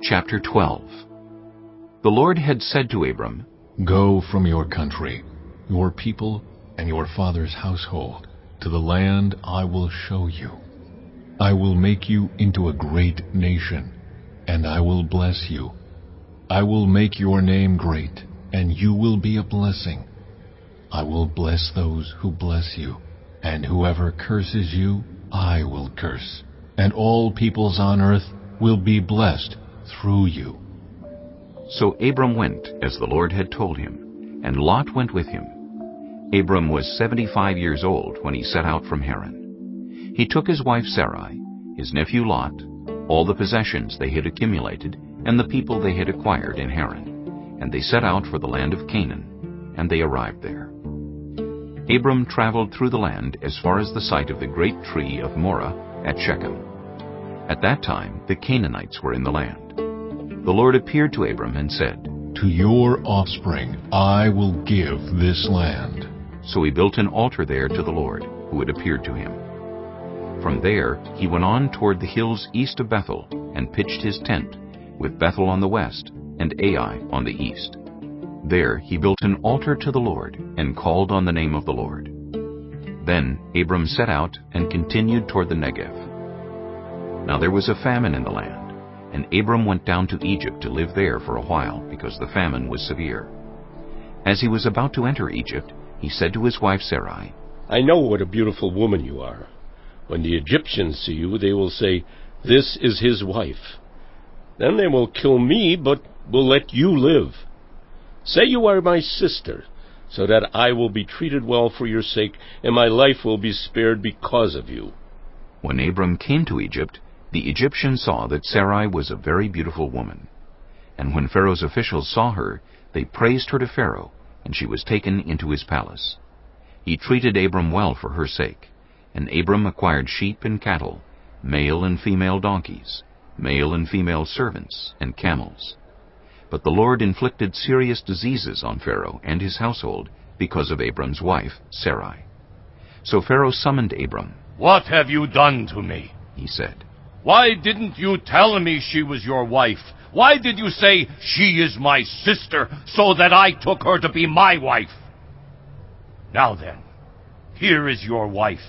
Chapter 12. The Lord had said to Abram, Go from your country, your people, and your father's household, to the land I will show you. I will make you into a great nation, and I will bless you. I will make your name great, and you will be a blessing. I will bless those who bless you, and whoever curses you, I will curse. And all peoples on earth will be blessed through you. So Abram went as the Lord had told him, and Lot went with him. Abram was 75 years old when he set out from Haran. He took his wife Sarai, his nephew Lot, all the possessions they had accumulated, and the people they had acquired in Haran, and they set out for the land of Canaan, and they arrived there. Abram traveled through the land as far as the site of the great tree of Moreh at Shechem. At that time the Canaanites were in the land. The Lord appeared to Abram and said, To your offspring I will give this land. So he built an altar there to the Lord, who had appeared to him. From there he went on toward the hills east of Bethel, and pitched his tent, with Bethel on the west, and Ai on the east. There he built an altar to the Lord, and called on the name of the Lord. Then Abram set out and continued toward the Negev. Now there was a famine in the land, and Abram went down to Egypt to live there for a while, because the famine was severe. As he was about to enter Egypt, he said to his wife Sarai, I know what a beautiful woman you are. When the Egyptians see you, they will say, This is his wife. Then they will kill me, but will let you live. Say you are my sister, so that I will be treated well for your sake, and my life will be spared because of you. When Abram came to Egypt, the Egyptians saw that Sarai was a very beautiful woman. And when Pharaoh's officials saw her, they praised her to Pharaoh, and she was taken into his palace. He treated Abram well for her sake, and Abram acquired sheep and cattle, male and female donkeys, male and female servants, and camels. But the Lord inflicted serious diseases on Pharaoh and his household because of Abram's wife, Sarai. So Pharaoh summoned Abram. What have you done to me? He said. Why didn't you tell me she was your wife? Why did you say, she is my sister, so that I took her to be my wife? Now then, here is your wife.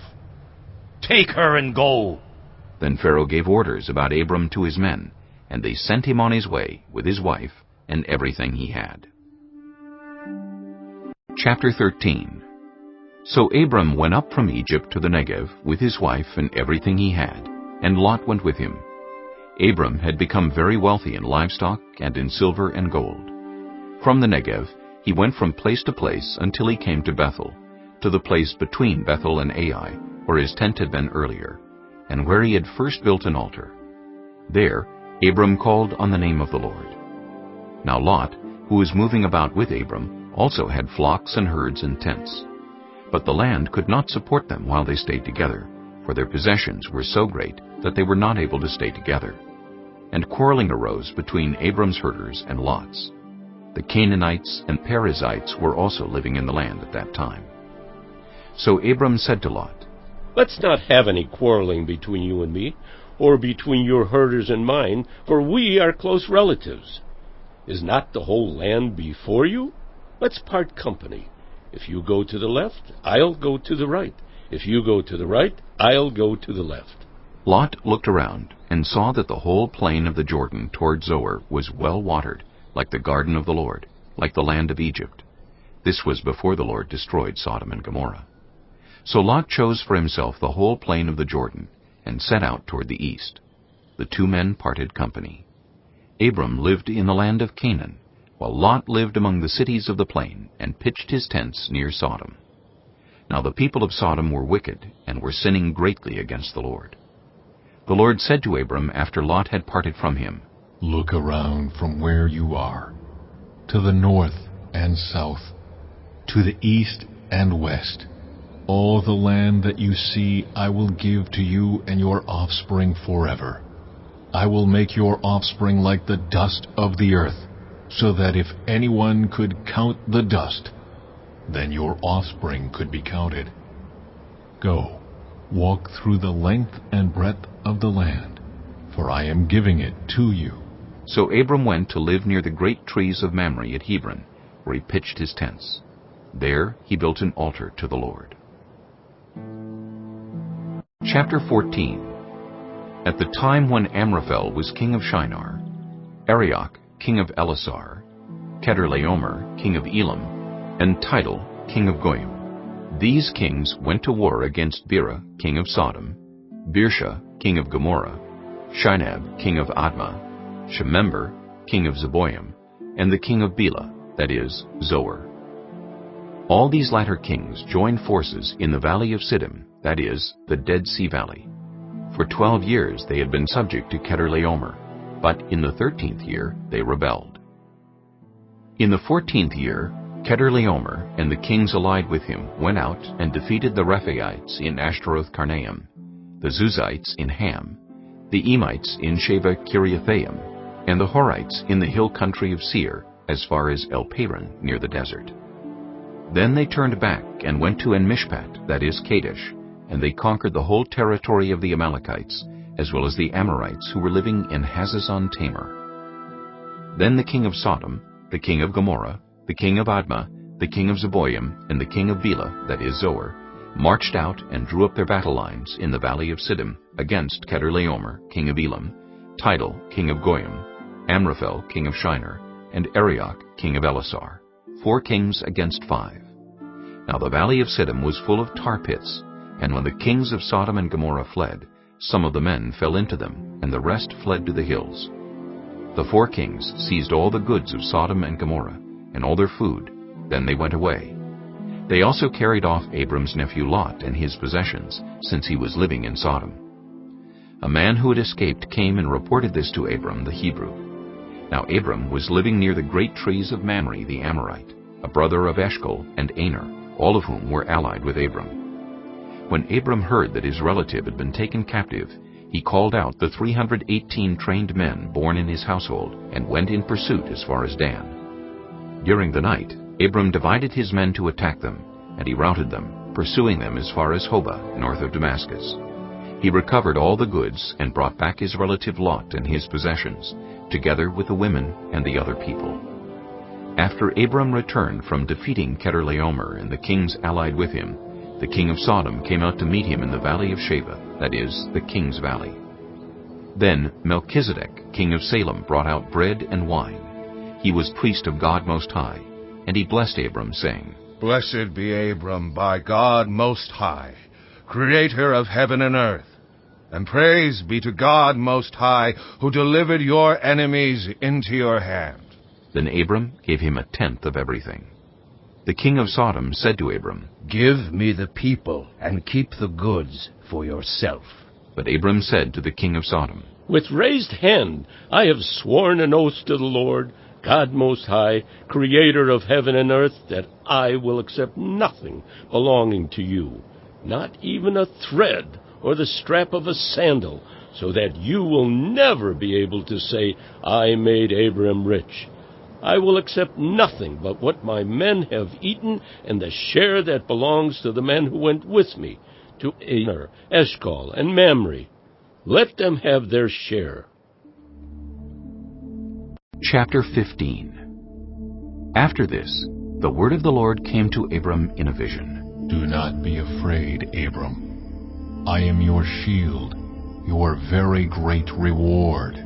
Take her and go. Then Pharaoh gave orders about Abram to his men, and they sent him on his way with his wife and everything he had. Chapter 13. So Abram went up from Egypt to the Negev with his wife and everything he had, and Lot went with him. Abram had become very wealthy in livestock and in silver and gold. From the Negev he went from place to place until he came to Bethel, to the place between Bethel and Ai, where his tent had been earlier, and where he had first built an altar. There Abram called on the name of the Lord. Now Lot, who was moving about with Abram, also had flocks and herds and tents. But the land could not support them while they stayed together, for their possessions were so great that they were not able to stay together. And quarreling arose between Abram's herders and Lot's. The Canaanites and Perizzites were also living in the land at that time. So Abram said to Lot, Let's not have any quarreling between you and me, or between your herders and mine, for we are close relatives. Is not the whole land before you? Let's part company. If you go to the left, I'll go to the right. If you go to the right, I'll go to the left. Lot looked around and saw that the whole plain of the Jordan toward Zoar was well watered, like the garden of the Lord, like the land of Egypt. This was before the Lord destroyed Sodom and Gomorrah. So Lot chose for himself the whole plain of the Jordan, and set out toward the east. The two men parted company. Abram lived in the land of Canaan, while Lot lived among the cities of the plain, and pitched his tents near Sodom. Now the people of Sodom were wicked, and were sinning greatly against the Lord. The Lord said to Abram after Lot had parted from him, Look around from where you are, to the north and south, to the east and west. All the land that you see I will give to you and your offspring forever. I will make your offspring like the dust of the earth, so that if anyone could count the dust, then your offspring could be counted. Go, walk through the length and breadth of the land, for I am giving it to you, So Abram went to live near the great trees of Mamre at Hebron, where he pitched his tents. There he built an altar to the Lord. Chapter 14. At the time when Amraphel was king of Shinar, Arioch, king of Elasar, Chedorlaomer, king of Elam, and Tidal, king of Goyim. These kings went to war against Bera, king of Sodom, Birsha, king of Gomorrah, Shinab, king of Admah, Shemember, king of Zeboim, and the king of Bela, that is, Zoar. All these latter kings joined forces in the valley of Siddim, that is, the Dead Sea Valley. For 12 years they had been subject to Chedorlaomer, but in the 13th year they rebelled. In the 14th year, Chedorlaomer and the kings allied with him went out and defeated the Rephaites in Ashtaroth-Karnaim, the Zuzites in Ham, the Emites in Sheba Kiriathaim, and the Horites in the hill country of Seir, as far as El-Paran near the desert. Then they turned back and went to En-Mishpat, that is Kadesh, and they conquered the whole territory of the Amalekites, as well as the Amorites who were living in Hazazon-Tamar. Then the king of Sodom, the king of Gomorrah, the king of Admah, the king of Zeboim, and the king of Bela, that is Zoar, marched out and drew up their battle lines in the valley of Siddim against Chedorlaomer, king of Elam, Tidal, king of Goyim, Amraphel, king of Shinar, and Arioch, king of Elasar, 4 kings against 5. Now the valley of Siddim was full of tar pits, and when the kings of Sodom and Gomorrah fled, some of the men fell into them, and the rest fled to the hills. The 4 kings seized all the goods of Sodom and Gomorrah, and all their food. Then they went away. They also carried off Abram's nephew Lot and his possessions, since he was living in Sodom. A man who had escaped came and reported this to Abram the Hebrew. Now Abram was living near the great trees of Mamre the Amorite, a brother of Eshcol and Aner, all of whom were allied with Abram. When Abram heard that his relative had been taken captive, he called out the 318 trained men born in his household and went in pursuit as far as Dan. During the night, Abram divided his men to attack them, and he routed them, pursuing them as far as Hobah, north of Damascus. He recovered all the goods and brought back his relative Lot and his possessions, together with the women and the other people. After Abram returned from defeating Chedorlaomer and the kings allied with him, the king of Sodom came out to meet him in the valley of Sheba, that is, the king's valley. Then Melchizedek, king of Salem, brought out bread and wine. He was priest of God Most High, and he blessed Abram, saying, Blessed be Abram by God Most High, creator of heaven and earth. And praise be to God Most High, who delivered your enemies into your hand. Then Abram gave him 1/10 of everything. The king of Sodom said to Abram, Give me the people, and keep the goods for yourself. But Abram said to the king of Sodom, With raised hand I have sworn an oath to the Lord, God Most High, creator of heaven and earth, that I will accept nothing belonging to you, not even a thread or the strap of a sandal, so that you will never be able to say, I made Abram rich. I will accept nothing but what my men have eaten, and the share that belongs to the men who went with me, to Aner, Eshcol, and Mamre. Let them have their share. Chapter 15. After this, the word of the Lord came to Abram in a vision. Do not be afraid, Abram. I am your shield, your very great reward.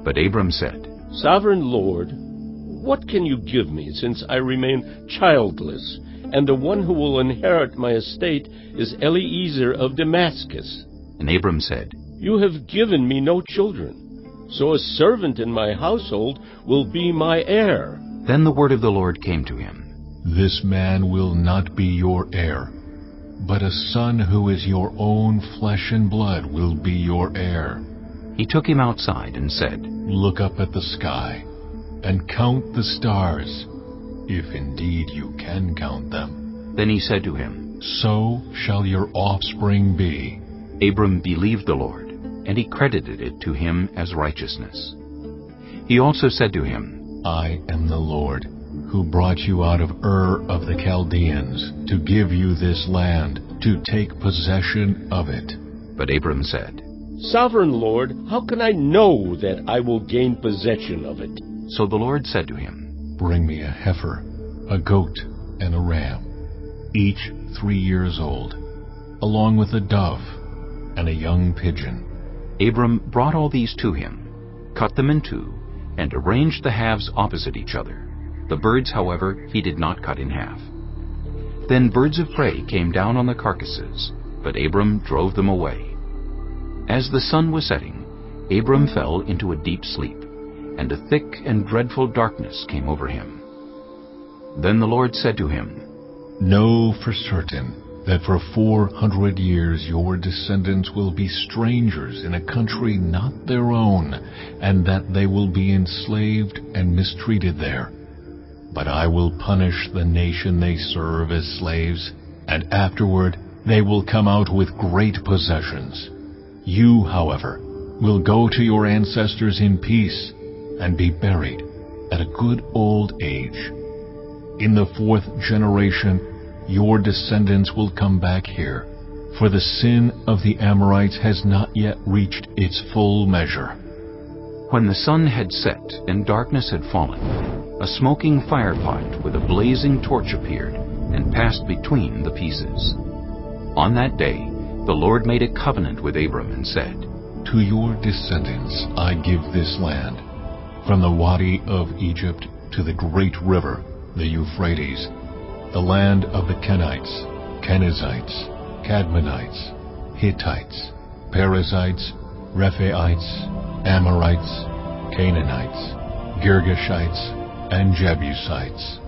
But Abram said, Sovereign Lord, what can you give me, since I remain childless, and the one who will inherit my estate is Eliezer of Damascus? And Abram said, You have given me no children, so a servant in my household will be my heir. Then the word of the Lord came to him. This man will not be your heir, but a son who is your own flesh and blood will be your heir. He took him outside and said, Look up at the sky and count the stars, if indeed you can count them. Then he said to him, So shall your offspring be. Abram believed the Lord, and he credited it to him as righteousness. He also said to him, I am the Lord, who brought you out of Ur of the Chaldeans, to give you this land, to take possession of it. But Abram said, Sovereign Lord, how can I know that I will gain possession of it? So the Lord said to him, Bring me a heifer, a goat, and a ram, each 3 years old, along with a dove and a young pigeon. Abram brought all these to him, cut them in two, and arranged the halves opposite each other. The birds, however, he did not cut in half. Then birds of prey came down on the carcasses, but Abram drove them away. As the sun was setting, Abram fell into a deep sleep, and a thick and dreadful darkness came over him. Then the Lord said to him, Know for certain that for 400 years your descendants will be strangers in a country not their own, and that they will be enslaved and mistreated there. But I will punish the nation they serve as slaves, and afterward they will come out with great possessions. You, however, will go to your ancestors in peace and be buried at a good old age. In the 4th generation, your descendants will come back here, for the sin of the Amorites has not yet reached its full measure. When the sun had set and darkness had fallen, a smoking firepot with a blazing torch appeared and passed between the pieces. On that day, the Lord made a covenant with Abram and said, To your descendants I give this land, from the Wadi of Egypt to the great river, the Euphrates, the land of the Kenites, Kenizzites, Cadmonites, Hittites, Perizzites, Rephaites, Amorites, Canaanites, Girgashites, and Jebusites.